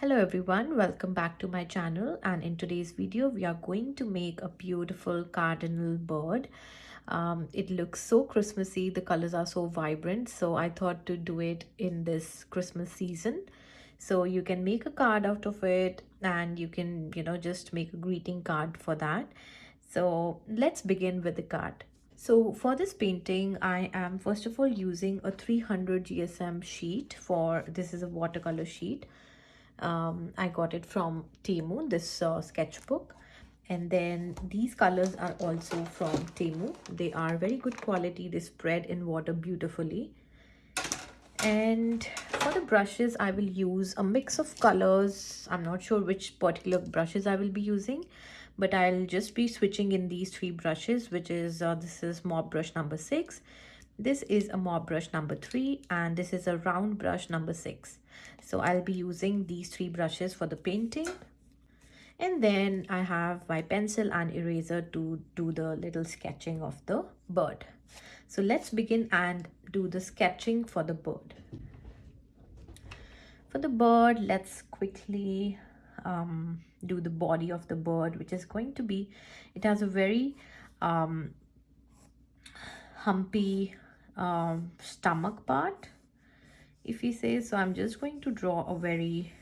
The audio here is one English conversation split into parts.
Hello everyone, welcome back to my channel, and in today's video we are going to make a beautiful cardinal bird. It looks so Christmassy, the colors are so vibrant, so I thought to do it in this Christmas season. So you can make a card out of it, and you can just make a greeting card for that. So let's begin with the card. So for this painting, I am first of all using a 300 GSM sheet. For this is a watercolor sheet. I got it from Temu, this sketchbook. And then these colors are also from Temu. They are very good quality. They spread in water beautifully. And for the brushes, I will use a mix of colors. I'm not sure which particular brushes I will be using, but I'll just be switching in these three brushes, which is this is mop brush number 6, this is a mop brush number 3, and this is a round brush number 6. So I'll be using these three brushes for the painting. And then I have my pencil and eraser to do the little sketching of the bird. So let's begin and do the sketching for the bird. For the bird, let's quickly do the body of the bird, which is going to be, it has a very humpy stomach part, if we say. So I'm just going to draw a very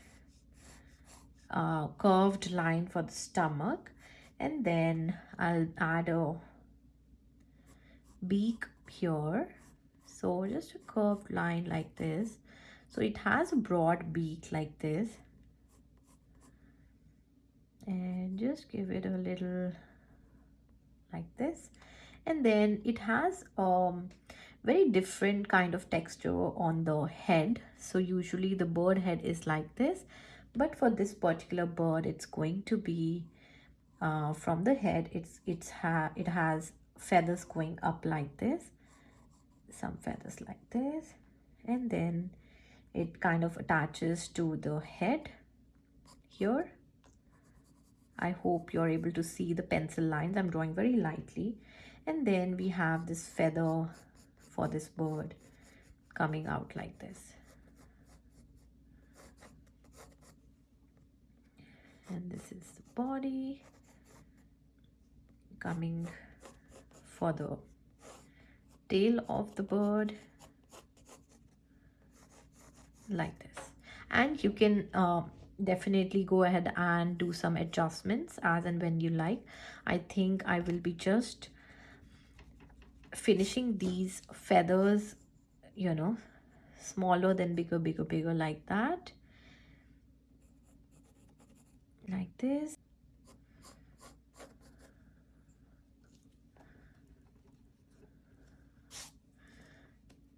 curved line for the stomach, and then I'll add a beak here. So just a curved line like this. So it has a broad beak like this, and just give it a little like this. And then it has very different kind of texture on the head. So usually the bird head is like this, but for this particular bird it's going to be from the head, it has feathers going up like this, some feathers like this, and then it kind of attaches to the head here. I hope you're able to see the pencil lines. I'm drawing very lightly. And then we have this feather for this bird coming out like this. And this is the body coming for the tail of the bird like this. And you can definitely go ahead and do some adjustments as and when you like. I think I will be just finishing these feathers, smaller than bigger like that, like this.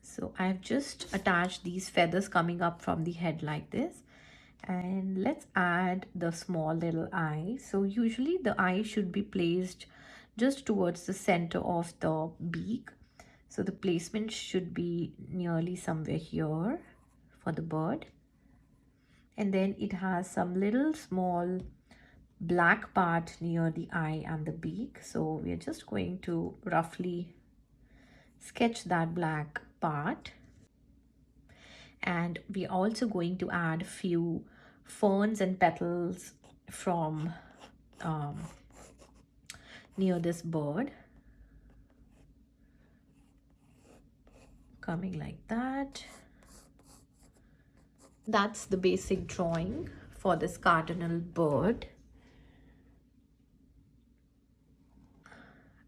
So I've just attached these feathers coming up from the head like this. And let's add the small little eye. So usually the eye should be placed just towards the center of the beak. So the placement should be nearly somewhere here for the bird. And then it has some little small black part near the eye and the beak. So we're just going to roughly sketch that black part. And we're also going to add a few ferns and petals from near this bird, coming like that. That's the basic drawing for this cardinal bird.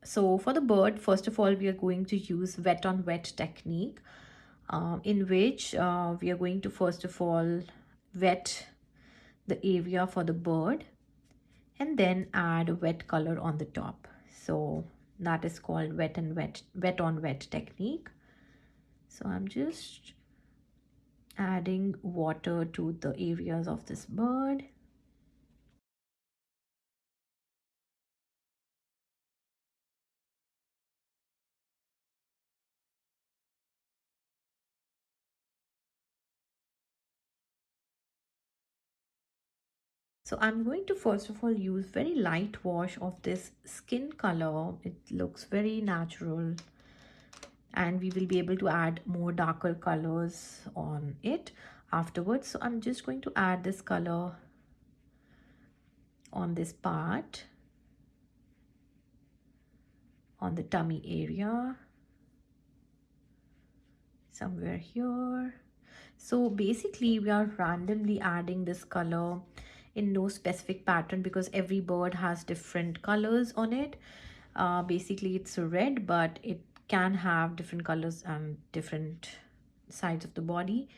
So for the bird, first of all, we are going to use wet on wet technique, in which we are going to first of all wet the area for the bird and then add wet color on the top. So that is called wet on wet technique. So I'm just adding water to the areas of this bird. So I'm going to first of all use very light wash of this skin color. It looks very natural, and we will be able to add more darker colors on it afterwards. So I'm just going to add this color on this part, on the tummy area, somewhere here. So basically we are randomly adding this color in no specific pattern because every bird has different colors on it. Basically it's red, but it can have different colors and different sides of the body.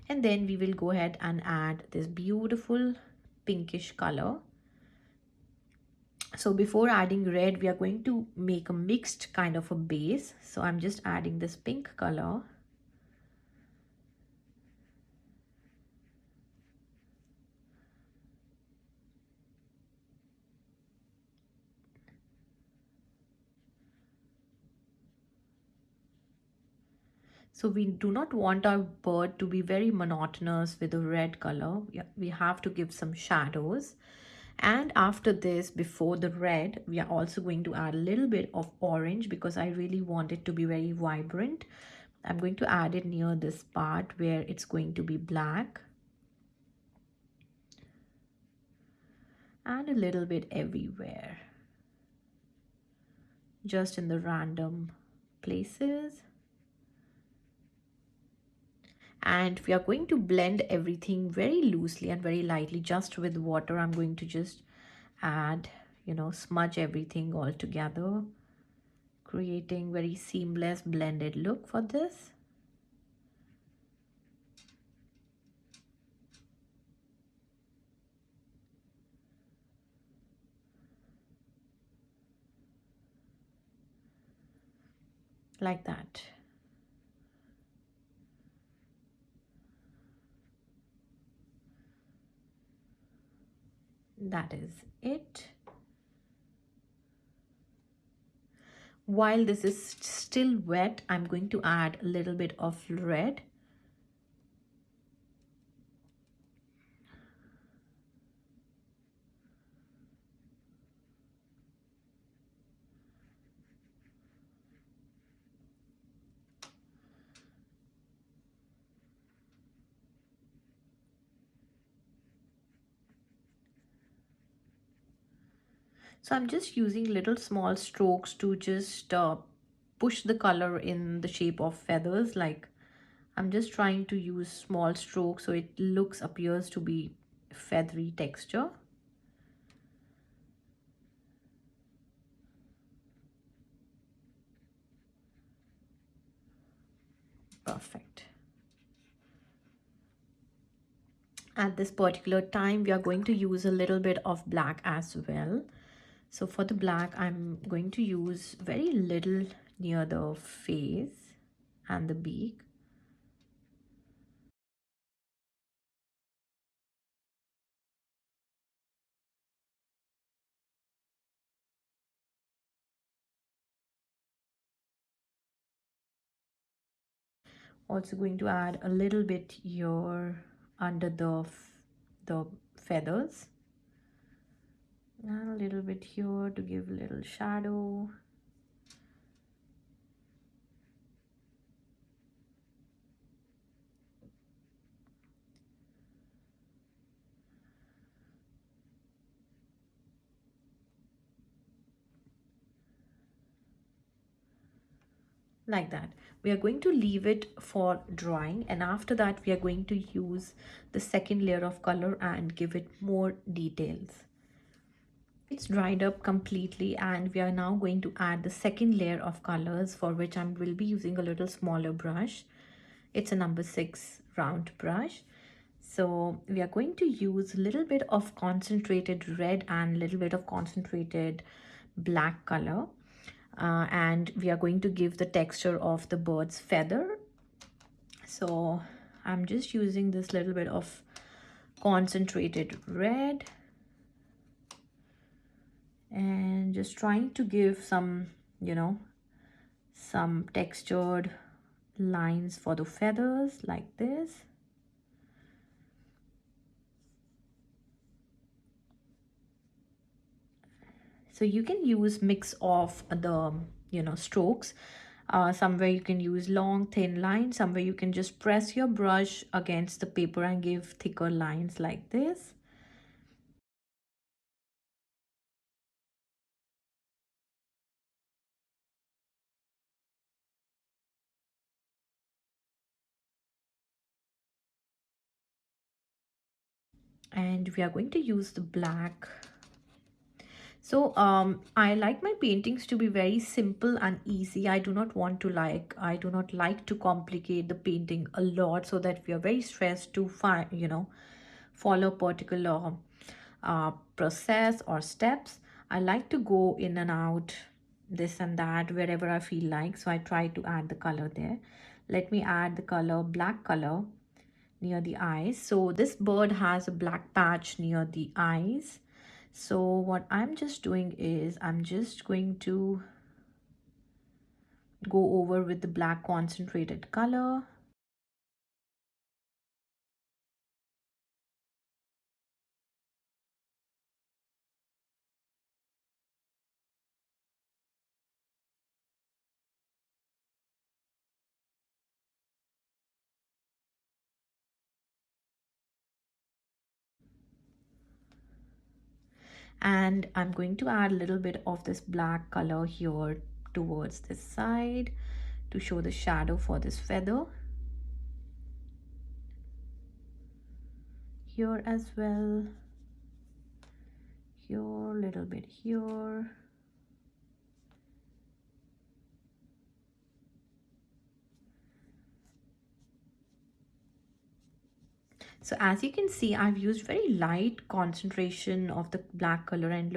And then we will go ahead and add this beautiful pinkish color. So before adding red, we are going to make a mixed kind of a base. So I'm just adding this pink color. So we do not want our bird to be very monotonous with a red color. We have to give some shadows. And after this, before the red, we are also going to add a little bit of orange because I really want it to be very vibrant. I'm going to add it near this part where it's going to be black. And a little bit everywhere. Just in the random places. And we are going to blend everything very loosely and very lightly, just with water. I'm going to just add, smudge everything all together, creating very seamless blended look for this. Like that. That is it. While this is still wet, I'm going to add a little bit of red. So I'm just using little small strokes to just push the color in the shape of feathers. Like I'm just trying to use small strokes so it appears to be feathery texture. Perfect. At this particular time, we are going to use a little bit of black as well. So for the black, I'm going to use very little near the face and the beak. Also going to add a little bit here under the feathers. And a little bit here to give a little shadow. Like that. We are going to leave it for drying, and after that we are going to use the second layer of color and give it more details. It's dried up completely, and we are now going to add the second layer of colors, for which I will be using a little smaller brush. It's a number 6 round brush. So we are going to use a little bit of concentrated red and a little bit of concentrated black color. And we are going to give the texture of the bird's feather. So I'm just using this little bit of concentrated red and just trying to give some, some textured lines for the feathers like this. So you can use mix of the strokes. Somewhere you can use long thin lines, somewhere you can just press your brush against the paper and give thicker lines like this. And we are going to use the black. So I like my paintings to be very simple and easy. I do not like to complicate the painting a lot so that we are very stressed to follow a particular process or steps. I like to go in and out, this and that, wherever I feel like. So I try to add the color there. Let me add the color, black color, near the eyes. So this bird has a black patch near the eyes. So what I'm just doing is I'm just going to go over with the black concentrated color. And I'm going to add a little bit of this black color here towards this side to show the shadow for this feather. Here as well. Here, a little bit here. So as you can see, I've used very light concentration of the black color and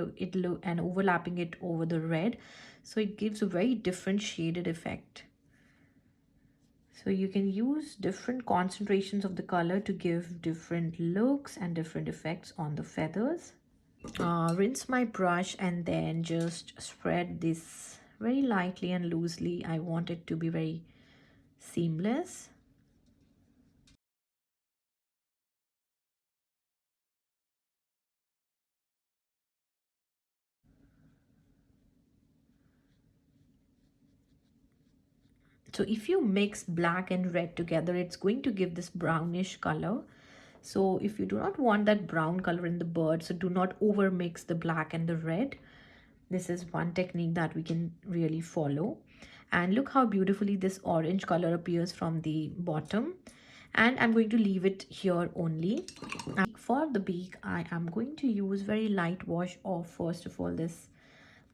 and overlapping it over the red. So it gives a very different shaded effect. So you can use different concentrations of the color to give different looks and different effects on the feathers. Rinse my brush and then just spread this very lightly and loosely. I want it to be very seamless. So if you mix black and red together, it's going to give this brownish color. So if you do not want that brown color in the bird, so do not over mix the black and the red. This is one technique that we can really follow. And look how beautifully this orange color appears from the bottom. And I'm going to leave it here only. For the beak, I am going to use very light wash of, first of all, this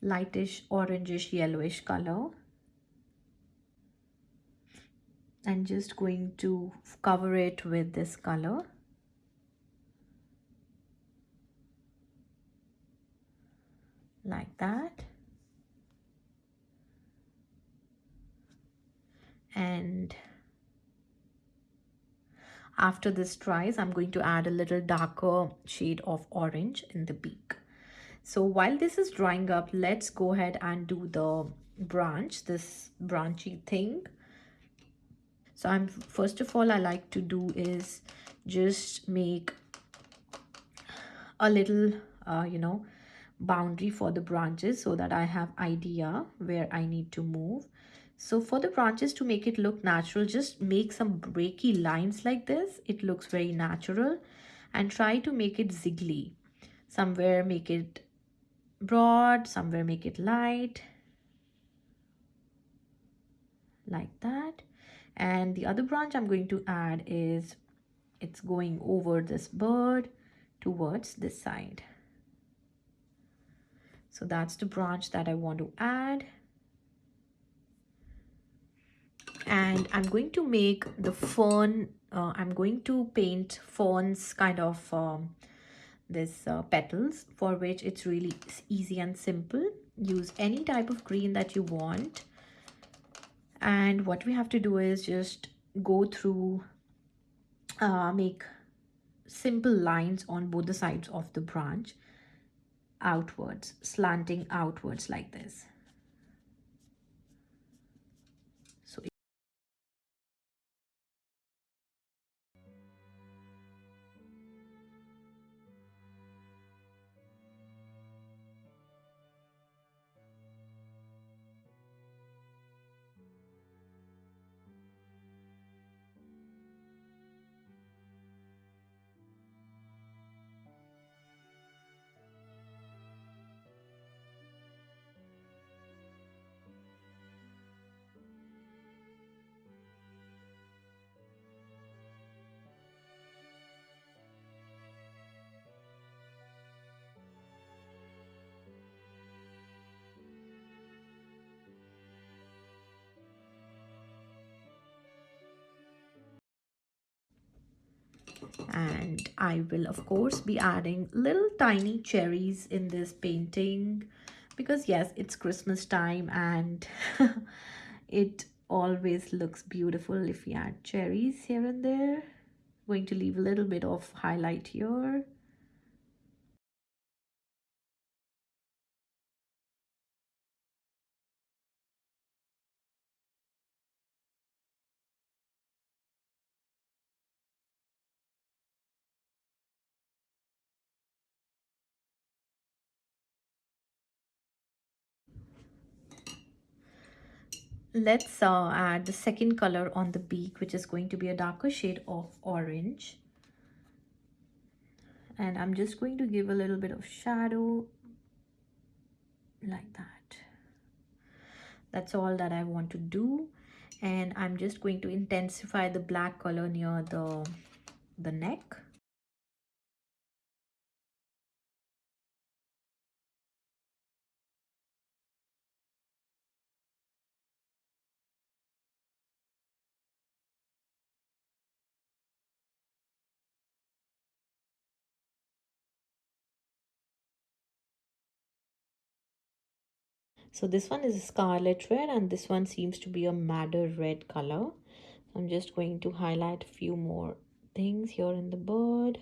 lightish orangish yellowish color. And just going to cover it with this color like that. And after this dries, I'm going to add a little darker shade of orange in the beak. So while this is drying up, let's go ahead and do the branch, this branchy thing. So first of all, I like to do is just make a little boundary for the branches so that I have idea where I need to move. So for the branches, to make it look natural, just make some breaky lines like this. It looks very natural. And try to make it ziggly. Somewhere make it broad, somewhere make it light, like that. And the other branch I'm going to add is, it's going over this bird towards this side. So that's the branch that I want to add. And I'm going to make the fern, I'm going to paint ferns kind of this petals, for which it's really easy and simple. Use any type of green that you want. And what we have to do is just go through, make simple lines on both the sides of the branch, outwards, slanting outwards like this. So And I will of course be adding little tiny cherries in this painting because yes, it's Christmas time and it always looks beautiful if we add cherries here and there. Going to leave a little bit of highlight here. Let's add the second color on the beak, which is going to be a darker shade of orange. And I'm just going to give a little bit of shadow like that. That's all that I want to do. And I'm just going to intensify the black color near the neck. So this one is a scarlet red and this one seems to be a madder red color. I'm just going to highlight a few more things here in the bird.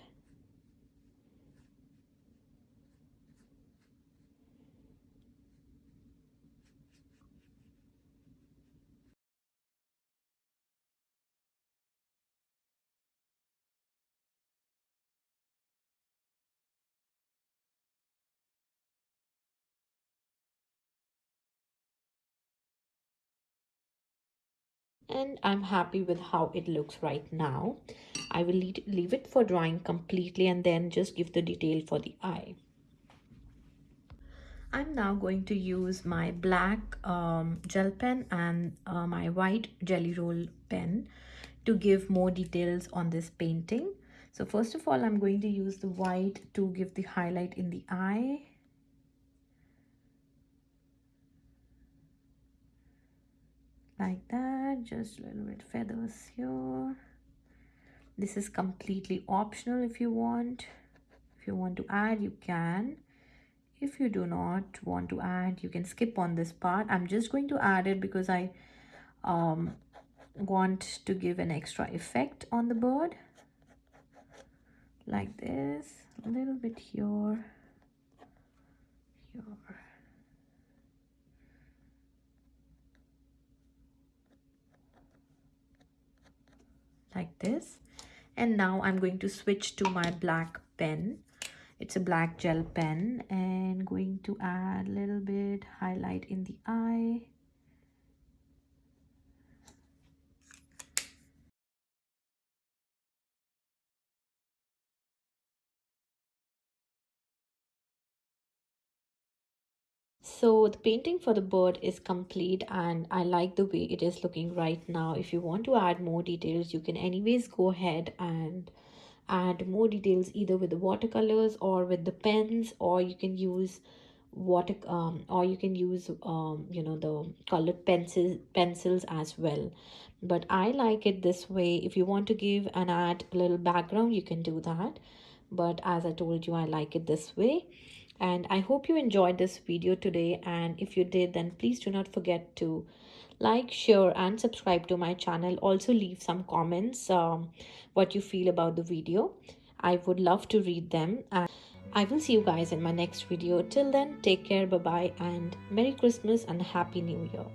And I'm happy with how it looks right now. I will leave it for drying completely and then just give the detail for the eye. I'm now going to use my black gel pen and my white jelly roll pen to give more details on this painting. So first of all, I'm going to use the white to give the highlight in the eye. Like that, just a little bit feathers here. This is completely optional if you want. If you want to add, you can. If you do not want to add, you can skip on this part. I'm just going to add it because I want to give an extra effect on the bird. Like this, a little bit here, here. Like this. And now I'm going to switch to my black pen. It's a black gel pen and going to add a little bit highlight in the eye. So the painting for the bird is complete and I like the way it is looking right now. If you want to add more details, you can anyways go ahead and add more details either with the watercolors or with the pens, or you can use you know, the colored pencils as well. But I like it this way. If you want to give and add a little background, you can do that, but as I told you, I like it this way. And I hope you enjoyed this video today, and if you did, then please do not forget to like, share and subscribe to my channel. Also leave some comments, what you feel about the video. I would love to read them, and I will see you guys in my next video. Till then, take care, bye bye, and Merry Christmas and Happy New Year.